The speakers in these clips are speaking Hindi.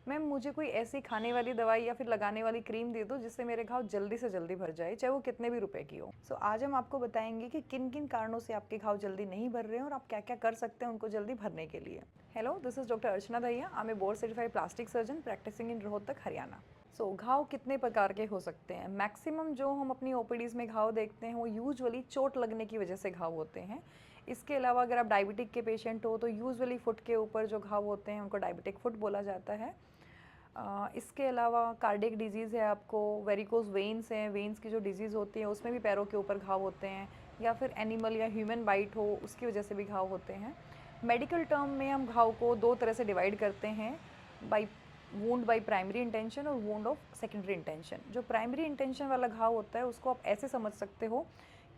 मैम मुझे कोई ऐसी खाने वाली दवाई या फिर लगाने वाली क्रीम दे दो जिससे मेरे घाव जल्दी से जल्दी भर जाए, चाहे वो कितने भी रुपए की हो। आज हम आपको बताएंगे कि किन किन कारणों से आपके घाव जल्दी नहीं भर रहे हैं और आप क्या क्या कर सकते हैं उनको जल्दी भरने के लिए। Hello, this is doctor Archana Dahiya. I am a board certified plastic surgeon practicing in Rohtak, Haryana. घाव कितने प्रकार के हो सकते हैं? मैक्सिमम जो हम अपनी ओपीडीज में घाव देखते हैं वो यूजुअली चोट लगने की वजह से घाव होते हैं। इसके अलावा अगर आप डायबिटिक के पेशेंट हो तो यूजुअली फुट के ऊपर जो घाव होते हैं उनको डायबिटिक फुट बोला जाता है। इसके अलावा कार्डियक डिजीज़ है, आपको वेरिकोज वेन्स हैं, वेन्स की जो डिजीज़ होती है उसमें भी पैरों के ऊपर घाव होते हैं, या फिर एनिमल या ह्यूमन बाइट हो उसकी वजह से भी घाव होते हैं। मेडिकल टर्म में हम घाव को दो तरह से डिवाइड करते हैं, by wound by primary intention और वूंड ऑफ सेकेंडरी इंटेंशन। जो प्राइमरी इंटेंशन वाला घाव होता है उसको आप ऐसे समझ सकते हो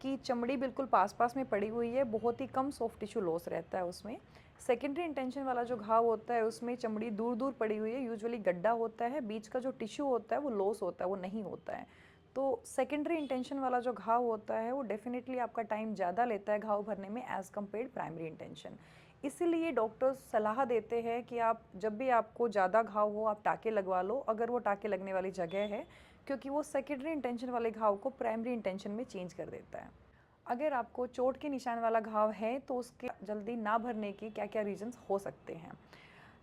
कि चमड़ी बिल्कुल पास पास में पड़ी हुई है, बहुत ही कम सॉफ्ट टिश्यू लॉस रहता है उसमें। सेकेंडरी इंटेंशन वाला जो घाव होता है उसमें चमड़ी दूर दूर पड़ी हुई है, यूजुअली गड्ढा होता है, बीच का जो टिश्यू होता है वो लॉस होता है, वो नहीं होता है। तो सेकेंडरी इंटेंशन वाला जो घाव होता है वो डेफिनेटली आपका टाइम ज़्यादा लेता है घाव भरने में एज़ कम्पेयर प्राइमरी इंटेंशन। इसीलिए डॉक्टर्स सलाह देते हैं कि आप जब भी आपको ज़्यादा घाव हो आप टाँके लगवा लो, अगर वो टाँके लगने वाली जगह है, क्योंकि वो सेकेंडरी इंटेंशन वाले घाव को प्राइमरी इंटेंशन में चेंज कर देता है। अगर आपको चोट के निशान वाला घाव है तो उसके जल्दी ना भरने के क्या क्या रीजंस हो सकते हैं।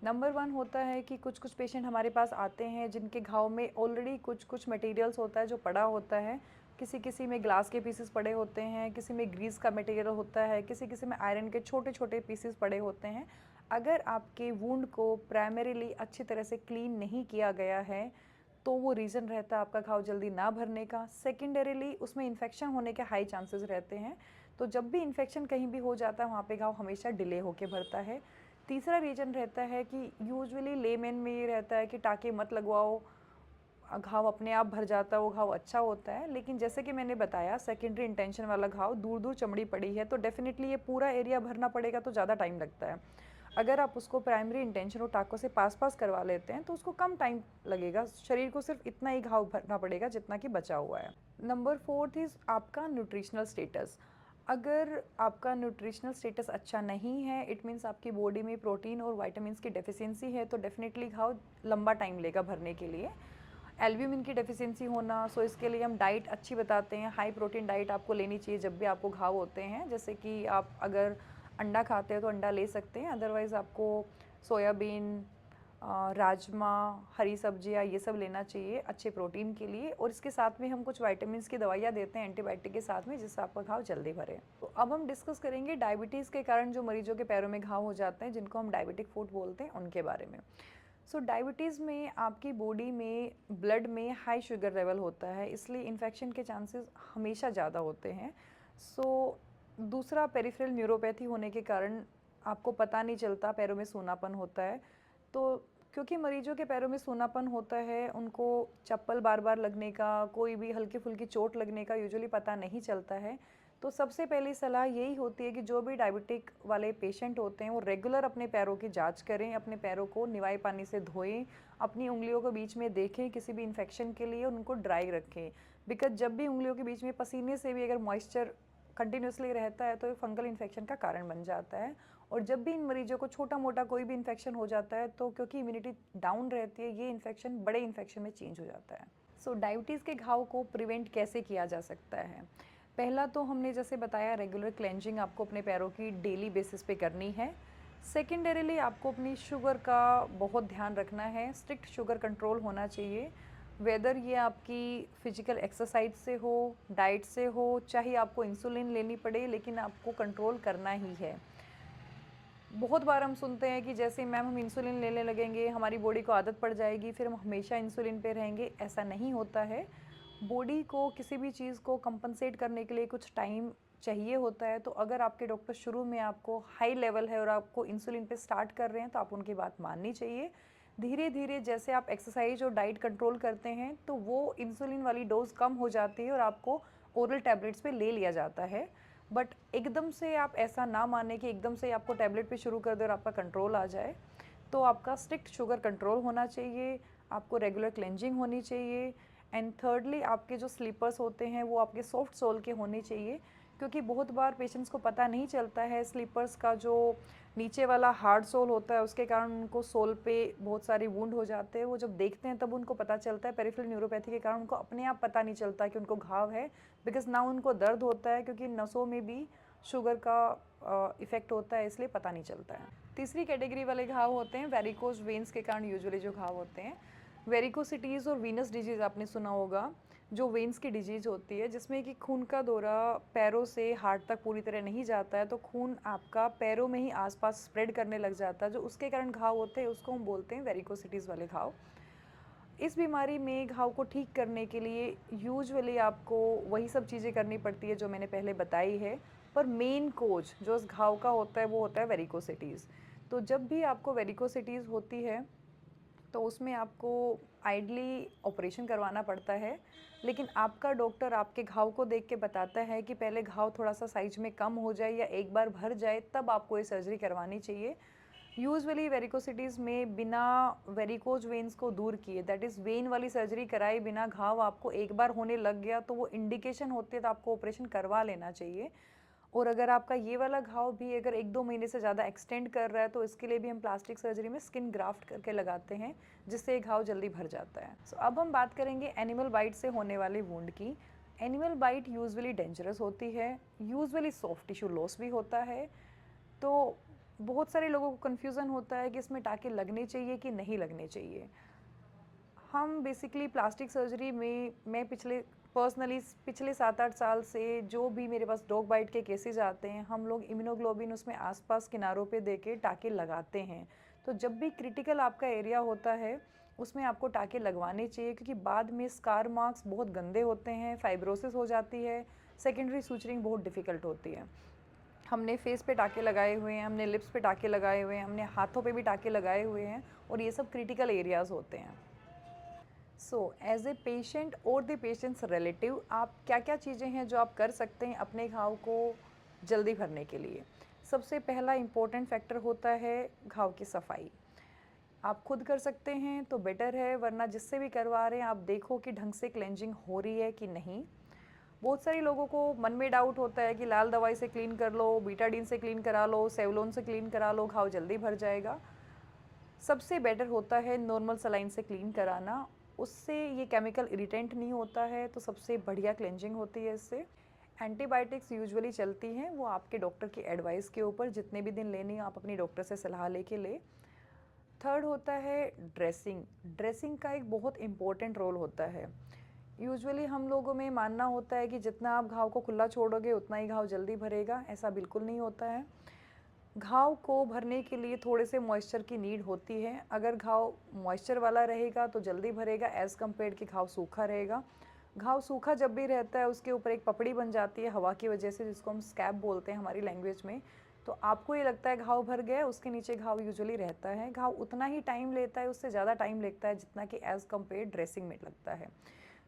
नंबर वन होता है कि कुछ कुछ पेशेंट हमारे पास आते हैं जिनके घाव में ऑलरेडी कुछ कुछ मटेरियल्स होता है जो पड़ा होता है। किसी किसी में ग्लास के पीसेस पड़े होते हैं, किसी में ग्रीस का मटेरियल होता है, किसी किसी में आयरन के छोटे छोटे पीसेस पड़े होते हैं। अगर आपके वुंड को प्राइमरीली अच्छी तरह से क्लीन नहीं किया गया है तो वो रीज़न रहता है आपका घाव जल्दी ना भरने का। सेकेंडरीली उसमें इन्फेक्शन होने के हाई चांसेस रहते हैं, तो जब भी इन्फेक्शन कहीं भी हो जाता है वहाँ पे घाव हमेशा डिले होके भरता है। तीसरा रीज़न रहता है कि यूजुअली लेमेन में ये रहता है कि टाँके मत लगवाओ, घाव अपने आप भर जाता है, वो घाव अच्छा होता है। लेकिन जैसे कि मैंने बताया सेकेंडरी इंटेंशन वाला घाव दूर दूर चमड़ी पड़ी है तो डेफिनेटली ये पूरा एरिया भरना पड़ेगा, तो ज़्यादा टाइम लगता है। अगर आप उसको प्राइमरी इंटेंशन और टाँकों से पास पास करवा लेते हैं तो उसको कम टाइम लगेगा, शरीर को सिर्फ इतना ही घाव भरना पड़ेगा जितना कि बचा हुआ है। नंबर फोर्थ इज़ आपका न्यूट्रिशनल स्टेटस। अगर आपका न्यूट्रिशनल स्टेटस अच्छा नहीं है, इट मीन्स आपकी बॉडी में प्रोटीन और वाइटामिन की डेफिशिएंसी है, तो डेफिनेटली घाव लंबा टाइम लेगा भरने के लिए। एल्ब्यूमिन की डेफिशिएंसी होना, सो इसके लिए हम डाइट अच्छी बताते हैं। हाई प्रोटीन डाइट आपको लेनी चाहिए जब भी आपको घाव होते हैं, जैसे कि आप अगर अंडा खाते हैं तो अंडा ले सकते हैं, अदरवाइज़ आपको सोयाबीन, राजमा, हरी सब्जियाँ ये सब लेना चाहिए अच्छे प्रोटीन के लिए। और इसके साथ में हम कुछ विटामिन्स की दवाइयाँ देते हैं एंटीबायोटिक के साथ में, जिससे आपका घाव जल्दी भरे। तो अब हम डिस्कस करेंगे डायबिटीज़ के कारण जो मरीजों के पैरों में घाव हो जाते हैं, जिनको हम डायबिटिक फुट बोलते हैं, उनके बारे में। डायबिटीज़ में आपकी बॉडी में ब्लड में हाई शुगर लेवल होता है, इसलिए इन्फेक्शन के चांसेस हमेशा ज़्यादा होते हैं। दूसरा पेरिफेरल न्यूरोपैथी होने के कारण आपको पता नहीं चलता, पैरों में सूनापन होता है। तो क्योंकि मरीजों के पैरों में सूनापन होता है, उनको चप्पल बार बार लगने का, कोई भी हल्की फुल्की चोट लगने का यूजुअली पता नहीं चलता है। तो सबसे पहली सलाह यही होती है कि जो भी डायबिटिक वाले पेशेंट होते हैं वो रेगुलर अपने पैरों की जांच करें, अपने पैरों को निवाई पानी से धोएं, अपनी उंगलियों के बीच में देखें किसी भी इन्फेक्शन के लिए, उनको ड्राई रखें। बिकॉज जब भी उंगलियों के बीच में पसीने से भी अगर मॉइस्चर कंटिन्यूसली रहता है तो ये फंगल इन्फेक्शन का कारण बन जाता है। और जब भी इन मरीजों को छोटा मोटा कोई भी इन्फेक्शन हो जाता है तो क्योंकि इम्यूनिटी डाउन रहती है, ये इन्फेक्शन बड़े इन्फेक्शन में चेंज हो जाता है। डायबिटीज़ के घाव को प्रिवेंट कैसे किया जा सकता है? पहला तो हमने जैसे बताया, रेगुलर क्लेंजिंग आपको अपने पैरों की डेली बेसिस पे करनी है। सेकेंडरीली आपको अपनी शुगर का बहुत ध्यान रखना है, स्ट्रिक्ट शुगर कंट्रोल होना चाहिए। वेदर ये आपकी फिजिकल एक्सरसाइज से हो, डाइट से हो, चाहे आपको इंसुलिन लेनी पड़े, लेकिन आपको कंट्रोल करना ही है। बहुत बार हम सुनते हैं कि जैसे मैम हम इंसुलिन लेने लगेंगे हमारी बॉडी को आदत पड़ जाएगी, फिर हम हमेशा इंसुलिन पे रहेंगे, ऐसा नहीं होता है। बॉडी को किसी भी चीज़ को कंपनसेट करने के लिए कुछ टाइम चाहिए होता है। तो अगर आपके डॉक्टर शुरू में आपको हाई लेवल है और आपको इंसुलिन पे स्टार्ट कर रहे हैं तो आप उनकी बात माननी चाहिए। धीरे धीरे जैसे आप एक्सरसाइज और डाइट कंट्रोल करते हैं तो वो इंसुलिन वाली डोज कम हो जाती है और आपको ओरल टैबलेट्स पे ले लिया जाता है। बट एकदम से आप ऐसा ना माने कि एकदम से आपको टैबलेट पे शुरू कर दे और आपका कंट्रोल आ जाए। तो आपका स्ट्रिक्ट शुगर कंट्रोल होना चाहिए, आपको रेगुलर क्लेंजिंग होनी चाहिए, एंड थर्डली आपके जो स्लीपर्स होते हैं वो आपके सॉफ्ट सोल के होने चाहिए, क्योंकि बहुत बार पेशेंट्स को पता नहीं चलता है स्लीपर्स का जो नीचे वाला हार्ड सोल होता है उसके कारण उनको सोल पे बहुत सारी वुंड हो जाते हैं। वो जब देखते हैं तब उनको पता चलता है। पेरिफेरल न्यूरोपैथी के कारण उनको अपने आप पता नहीं चलता कि उनको घाव है, बिकॉज ना उनको दर्द होता है क्योंकि नसों में भी शुगर का इफेक्ट होता है, इसलिए पता नहीं चलता है। तीसरी कैटेगरी वाले घाव होते हैं वेरिकोज वेन्स के कारण यूजुअली जो घाव होते हैं। वेरिकोसिटीज़ और वीनस डिजीज़ आपने सुना होगा, जो वेन्स की डिजीज़ होती है जिसमें कि खून का दौरा पैरों से हार्ट तक पूरी तरह नहीं जाता है, तो खून आपका पैरों में ही आसपास स्प्रेड करने लग जाता है, जो उसके कारण घाव होते हैं उसको हम बोलते हैं वेरिकोसिटीज़ वाले घाव। इस बीमारी में घाव को ठीक करने के लिए यूजुअली आपको वही सब चीज़ें करनी पड़ती है जो मैंने पहले बताई है, पर मेन कोज जो उस घाव का होता है वो होता है वेरिकोसिटीज़। तो जब भी आपको वेरिकोसिटीज़ होती है तो उसमें आपको आइडली ऑपरेशन करवाना पड़ता है, लेकिन आपका डॉक्टर आपके घाव को देख के बताता है कि पहले घाव थोड़ा सा साइज में कम हो जाए या एक बार भर जाए तब आपको ये सर्जरी करवानी चाहिए। यूजुअली वेरिकोसिटीज़ में बिना वेरिकोज वेन्स को दूर किए, दैट इज़ वेन वाली सर्जरी कराए बिना घाव आपको एक बार होने लग गया तो वो इंडिकेशन होती है तो आपको ऑपरेशन करवा लेना चाहिए। और अगर आपका ये वाला घाव भी अगर 1-2 महीने से ज़्यादा एक्सटेंड कर रहा है तो इसके लिए भी हम प्लास्टिक सर्जरी में स्किन ग्राफ्ट करके लगाते हैं, जिससे ये घाव जल्दी भर जाता है। सो अब हम बात करेंगे एनिमल बाइट से होने वाले वुंड की। एनिमल बाइट यूजुअली डेंजरस होती है, यूजुअली सॉफ्ट टिश्यू लॉस भी होता है। तो बहुत सारे लोगों को कन्फ्यूज़न होता है कि इसमें टाँके लगने चाहिए कि नहीं लगने चाहिए। हम बेसिकली प्लास्टिक सर्जरी में मैं पर्सनली पिछले 7-8 साल से जो भी मेरे पास डॉग बाइट के केसेस आते हैं, हम लोग इम्यूनोग्लोबिन उसमें आसपास किनारों पे देके टाँके लगाते हैं। तो जब भी क्रिटिकल आपका एरिया होता है उसमें आपको टाँके लगवाने चाहिए, क्योंकि बाद में स्कार मार्क्स बहुत गंदे होते हैं, फाइब्रोसिस हो जाती है, सेकेंडरी सूचरिंग बहुत डिफ़िकल्ट होती है। हमने फेस पे टाँके लगाए हुए हैं, हमने लिप्स पे टाँके लगाए हुए हैं, हमने हाथों पे भी टाँके लगाए हुए हैं, और ये सब क्रिटिकल एरियाज़ होते हैं। सो एज ए पेशेंट और द पेशेंट्स रिलेटिव आप क्या क्या चीज़ें हैं जो आप कर सकते हैं अपने घाव को जल्दी भरने के लिए। सबसे पहला इम्पोर्टेंट फैक्टर होता है घाव की सफाई। आप खुद कर सकते हैं तो बेटर है, वरना जिससे भी करवा रहे हैं आप देखो कि ढंग से क्लेंजिंग हो रही है कि नहीं। बहुत सारे लोगों को मन में डाउट होता है कि लाल दवाई से क्लीन कर लो, बीटाडीन से क्लीन करा लो, सेवलोन से क्लीन करा लो, घाव जल्दी भर जाएगा। सबसे बेटर होता है नॉर्मल सलाइन से क्लीन कराना, उससे ये केमिकल इरिटेंट नहीं होता है, तो सबसे बढ़िया क्लेंजिंग होती है इससे। एंटीबायोटिक्स यूजुअली चलती हैं, वो आपके डॉक्टर की एडवाइस के ऊपर, जितने भी दिन लेनी आप अपनी डॉक्टर से सलाह लेके ले। थर्ड होता है ड्रेसिंग। ड्रेसिंग का एक बहुत इम्पोर्टेंट रोल होता है। यूजुअली हम लोगों में मानना होता है कि जितना आप घाव को खुला छोड़ोगे उतना ही घाव जल्दी भरेगा, ऐसा बिल्कुल नहीं होता है। घाव को भरने के लिए थोड़े से मॉइस्चर की नीड होती है। अगर घाव मॉइस्चर वाला रहेगा तो जल्दी भरेगा, एज़ कम्पेयर कि घाव सूखा रहेगा। घाव सूखा जब भी रहता है उसके ऊपर एक पपड़ी बन जाती है हवा की वजह से, जिसको हम स्कैब बोलते हैं हमारी लैंग्वेज में। तो आपको ये लगता है घाव भर गया है, उसके नीचे घाव यूजुअली रहता है। घाव उतना ही टाइम लेता है, उससे ज़्यादा टाइम लगता है जितना कि एज़ कम्पेयर ड्रेसिंग में लगता है।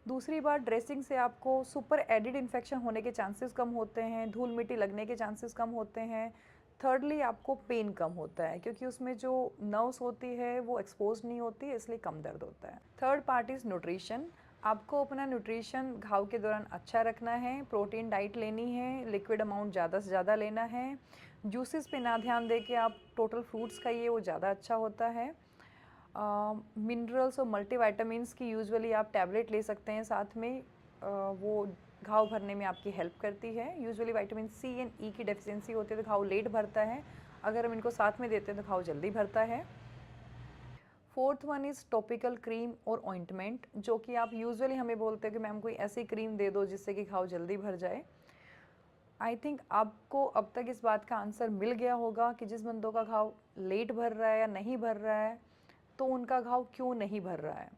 दूसरी बात, ड्रेसिंग से आपको सुपर एडिड इन्फेक्शन होने के चांसेस कम होते हैं, धूल मिट्टी लगने के चांसेस कम होते हैं। थर्डली आपको पेन कम होता है, क्योंकि उसमें जो नर्व्स होती है वो एक्सपोज नहीं होती है, इसलिए कम दर्द होता है। Third part is nutrition. आपको अपना न्यूट्रिशन घाव के दौरान अच्छा रखना है, प्रोटीन डाइट लेनी है, लिक्विड अमाउंट ज़्यादा से ज़्यादा लेना है। जूसेस पे ना ध्यान दे के आप टोटल फ्रूट्स खाइए, वो ज़्यादा अच्छा होता है। मिनरल्स और मल्टीविटामिन्स की यूजुअली आप टैबलेट ले सकते हैं साथ में, वो घाव भरने में आपकी हेल्प करती है। यूजुअली विटामिन सी एंड ई की डेफिशिएंसी होती है तो घाव लेट भरता है, अगर हम इनको साथ में देते हैं तो घाव जल्दी भरता है। Fourth one is topical cream और ऑइंटमेंट, जो कि आप यूजुअली हमें बोलते हैं कि मैम कोई ऐसी क्रीम दे दो जिससे कि घाव जल्दी भर जाए। आई थिंक आपको अब तक इस बात का आंसर मिल गया होगा कि जिस बंदों का घाव लेट भर रहा है या नहीं भर रहा है तो उनका घाव क्यों नहीं भर रहा है।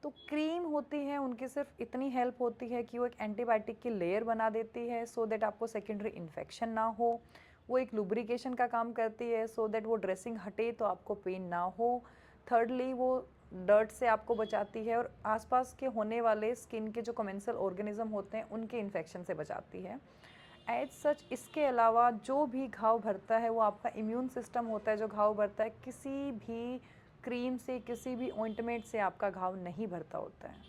तो क्रीम होती है उनकी सिर्फ इतनी हेल्प होती है कि वो एक एंटीबायोटिक की लेयर बना देती है, सो दैट आपको सेकेंडरी इन्फेक्शन ना हो। वो एक लुब्रिकेशन का काम करती है, सो दैट वो ड्रेसिंग हटे तो आपको पेन ना हो। थर्डली वो डर्ट से आपको बचाती है और आसपास के होने वाले स्किन के जो कमेंसल ऑर्गेनिज्म होते हैं उनके इन्फेक्शन से बचाती है। एज सच इसके अलावा जो भी घाव भरता है वो आपका इम्यून सिस्टम होता है जो घाव भरता है, किसी भी क्रीम से, किसी भी ऑइंटमेंट से आपका घाव नहीं भरता होता है।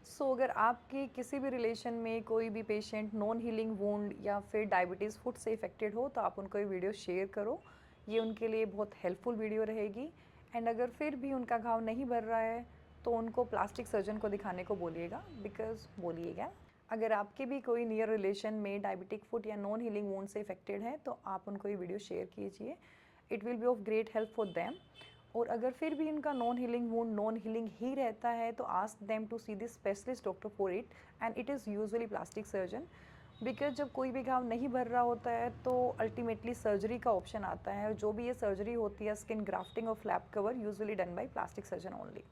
सो अगर आपके किसी भी रिलेशन में कोई भी पेशेंट नॉन हीलिंग वुंड या फिर डायबिटीज़ फुट से इफ़ेक्टेड हो तो आप उनको ये वीडियो शेयर करो, ये उनके लिए बहुत हेल्पफुल वीडियो रहेगी। एंड अगर फिर भी उनका घाव नहीं भर रहा है तो उनको प्लास्टिक सर्जन को दिखाने को बोलिएगा। अगर आपके भी कोई नियर रिलेशन में डायबिटिक फुट या नॉन हीलिंग वुंड से इफ़ेक्टेड है तो आप उनको ये वीडियो शेयर कीजिए, it will be of great help for them. और अगर फिर भी इनका non healing wound non healing ही रहता है तो ask them to see this specialist doctor for it, and it is usually plastic surgeon. Because जब कोई भी घाव नहीं भर रहा होता है तो अल्टीमेटली सर्जरी का ऑप्शन आता है, और जो भी ये सर्जरी होती है स्किन ग्राफ्टिंग और flap cover usually done by plastic surgeon only.